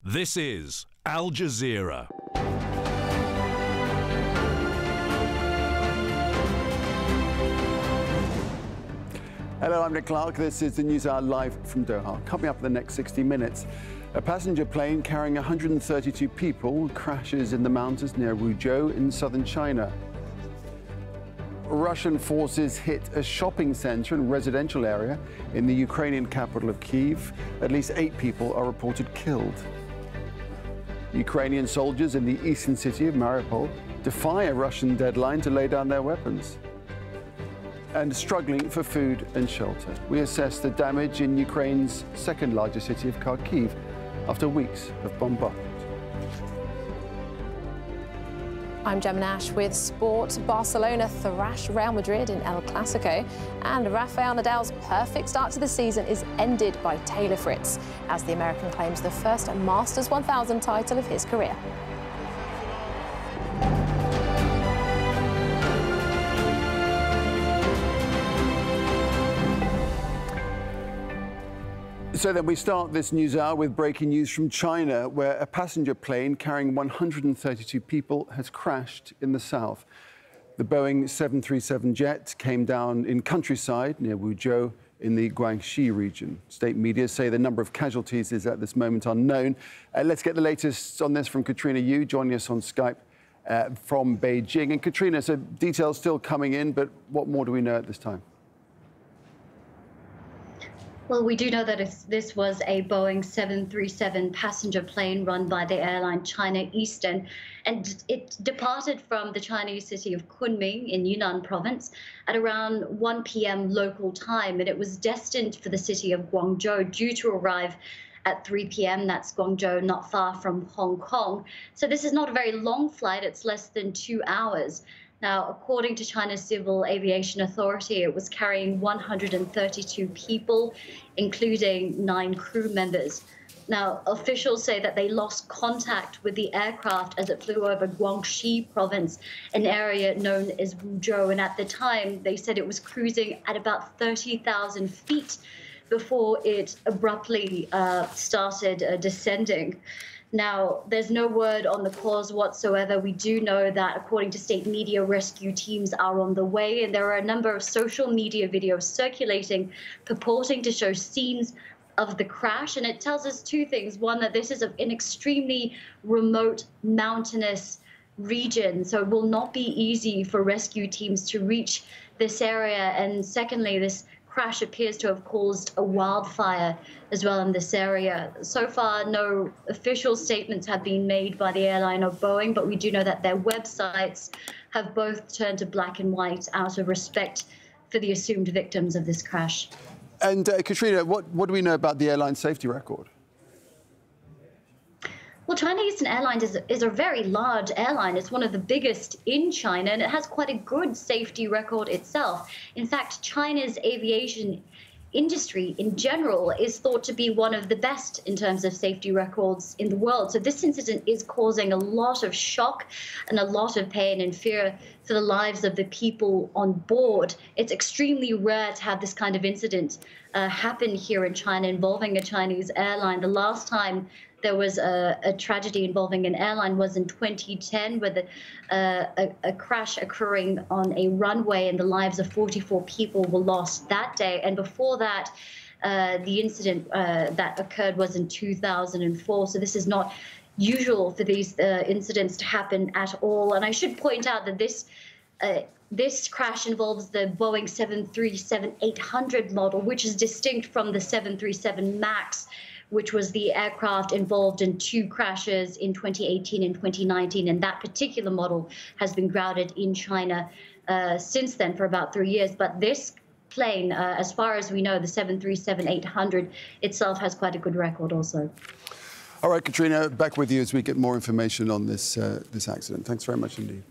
This is Al Jazeera. Hello, I'm Nick Clark. This is the NEWSHOUR live from Doha. Coming up in the next 60 minutes, a passenger plane carrying 132 people crashes in the mountains near Wuzhou in southern China. Russian forces hit a shopping center and residential area in the Ukrainian capital of Kyiv. At least 8 people are reported killed. Ukrainian soldiers in the eastern city of Mariupol defy a Russian deadline to lay down their weapons. And struggling for food and shelter. We assess the damage in Ukraine's second largest city of Kharkiv after weeks of bombardment. I'm Gemma Nash with sport. Barcelona thrash Real Madrid in El Clasico, and Rafael Nadal's perfect start to the season is ended by Taylor Fritz as the American claims the first Masters 1000 title of his career. So then we start this news hour with breaking news from China, where a passenger plane carrying 132 people has crashed in the south. The Boeing 737 jet came down in countryside near Wuzhou in the Guangxi region. State media say the number of casualties is at this moment unknown. Let's get the latest on this from Katrina Yu, joining us on Skype from Beijing. And Katrina, so details still coming in, but what more do we know at this time? Well, we do know that this was a Boeing 737 passenger plane run by the airline China Eastern, and it departed from the Chinese city of Kunming in Yunnan province at around 1 p.m. local time, and it was destined for the city of Guangzhou, due to arrive at 3 p.m. That's Guangzhou, not far from Hong Kong. So this is not a very long flight. It's less than 2 hours. Now, according to China's Civil Aviation Authority, it was carrying 132 people, including 9 crew members. Now, officials say that they lost contact with the aircraft as it flew over Guangxi province, an area known as Wuzhou. And at the time, they said it was cruising at about 30,000 feet before it abruptly started descending. Now, there's no word on the cause whatsoever. We do know that, according to state media, rescue teams are on the way, and there are a number of social media videos circulating purporting to show scenes of the crash. And it tells us 2 things. One, that this is an extremely remote, mountainous region, so it will not be easy for rescue teams to reach this area. And secondly, this crash appears to have caused a wildfire as well in this area. So far, no official statements have been made by the airline or Boeing, but we do know that their websites have both turned to black and white out of respect for the assumed victims of this crash. And Katrina, what do we know about the airline safety record? Well, China Eastern Airlines is a very large airline. It's one of the biggest in China, and it has quite a good safety record itself. In fact, China's aviation industry in general is thought to be one of the best in terms of safety records in the world. So this incident is causing a lot of shock and a lot of pain and fear for the lives of the people on board. It's extremely rare to have this kind of incident happen here in China involving a Chinese airline. The last time there was a tragedy involving an airline was in 2010, with a crash occurring on a runway, and the lives of 44 people were lost that day. And before that, the incident that occurred was in 2004. So this is not usual for these incidents to happen at all. And I should point out that this crash involves the Boeing 737-800 model, which is distinct from the 737 MAX, which was the aircraft involved in 2 crashes in 2018 and 2019. And that particular model has been grounded in China since then for about 3 years. But this plane, as far as we know, the 737-800 itself has quite a good record also. All right, Katrina, back with you as we get more information on this accident. Thanks very much indeed.